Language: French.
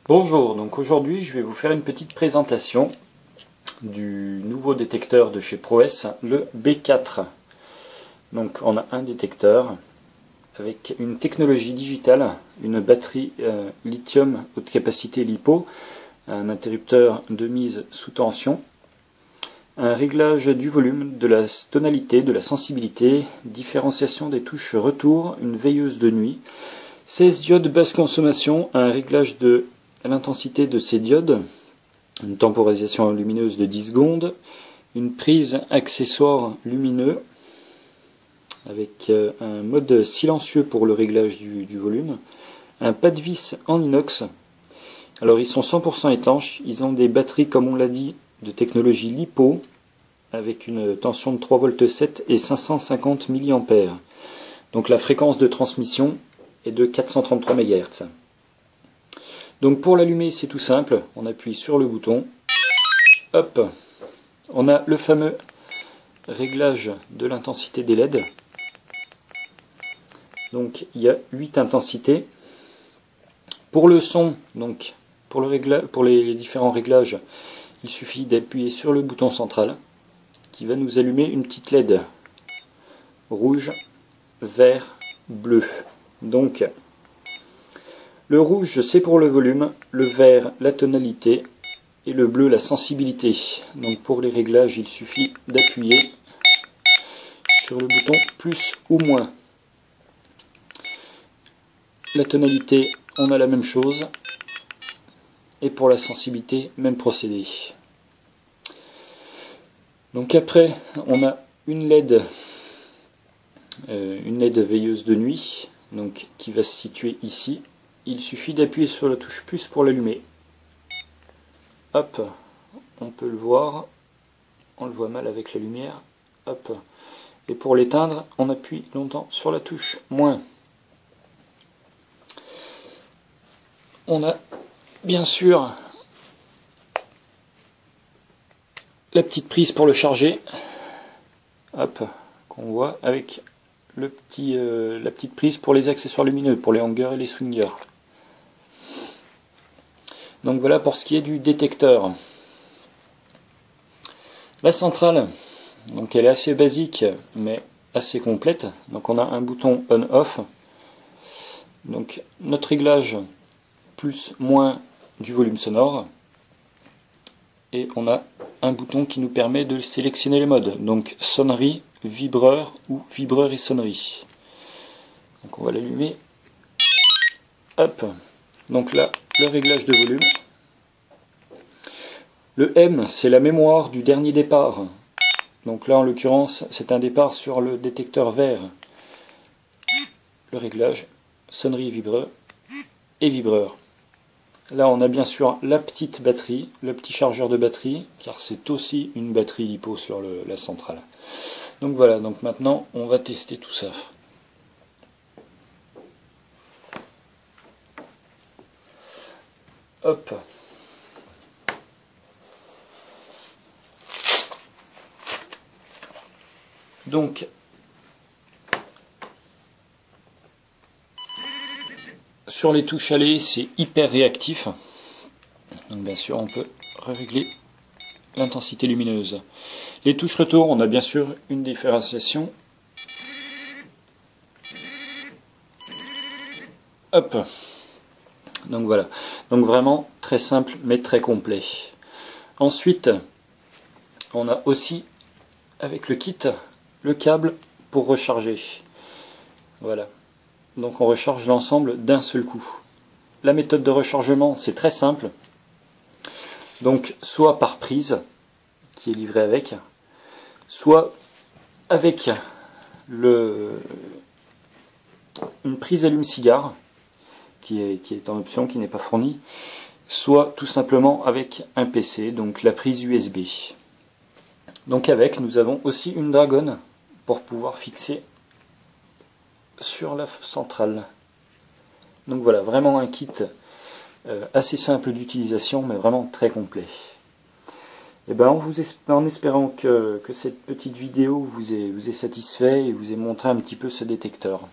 Bonjour, donc aujourd'hui je vais vous faire une petite présentation du nouveau détecteur de chez ProS, le B4. Donc on a un détecteur avec une technologie digitale, une batterie lithium haute capacité LiPo, un interrupteur de mise sous tension, un réglage du volume, de la tonalité, de la sensibilité, différenciation des touches retour, une veilleuse de nuit, 16 diodes basse consommation, un réglage de l'intensité de ces diodes, une temporisation lumineuse de 10 secondes, une prise accessoire lumineux avec un mode silencieux pour le réglage du volume, un pas de vis en inox. Alors ils sont 100% étanches, ils ont des batteries comme on l'a dit de technologie LiPo avec une tension de 3,7 V et 550 mA. Donc la fréquence de transmission est de 433 MHz. Donc pour l'allumer c'est tout simple, on appuie sur le bouton, hop, on a le fameux réglage de l'intensité des LED. Donc il y a 8 intensités. Pour le son, donc pour les différents réglages, il suffit d'appuyer sur le bouton central qui va nous allumer une petite LED rouge, vert, bleu. Donc le rouge c'est pour le volume, le vert la tonalité et le bleu la sensibilité. Donc pour les réglages il suffit d'appuyer sur le bouton plus ou moins. La tonalité on a la même chose et pour la sensibilité même procédé. Donc après on a une LED veilleuse de nuit donc, qui va se situer ici. Il suffit d'appuyer sur la touche plus pour l'allumer. Hop, on peut le voir. On le voit mal avec la lumière. Hop. Et pour l'éteindre, on appuie longtemps sur la touche moins. On a bien sûr la petite prise pour le charger. Hop, qu'on voit avec la petite prise pour les accessoires lumineux, pour les hangers et les swingers. Donc voilà pour ce qui est du détecteur. La centrale, donc elle est assez basique mais assez complète. Donc on a un bouton on-off. Donc notre réglage plus moins du volume sonore. Et on a un bouton qui nous permet de sélectionner les modes. Donc sonnerie, vibreur ou vibreur et sonnerie. Donc on va l'allumer. Hop. Donc là, le réglage de volume. Le M, c'est la mémoire du dernier départ. Donc là, en l'occurrence, c'est un départ sur le détecteur vert. Le réglage, sonnerie, vibreur et vibreur. Là, on a bien sûr la petite batterie, le petit chargeur de batterie, car c'est aussi une batterie LiPo sur la centrale. Donc voilà, donc maintenant, on va tester tout ça. Hop. Donc, sur les touches allées, c'est hyper réactif. Donc bien sûr, on peut régler l'intensité lumineuse. Les touches retour, on a bien sûr une différenciation. Hop. Donc voilà. Donc vraiment très simple mais très complet. Ensuite, on a aussi avec le kit le câble pour recharger. Voilà. Donc on recharge l'ensemble d'un seul coup. La méthode de rechargement, c'est très simple. Donc soit par prise, qui est livrée avec, soit avec une prise allume-cigare, qui est en option, qui n'est pas fournie, soit tout simplement avec un PC, donc la prise USB. Donc avec, nous avons aussi une dragonne pour pouvoir fixer sur la centrale. Donc voilà, vraiment un kit assez simple d'utilisation, mais vraiment très complet. Et ben en espérant que cette petite vidéo vous ait satisfait et vous ait montré un petit peu ce détecteur.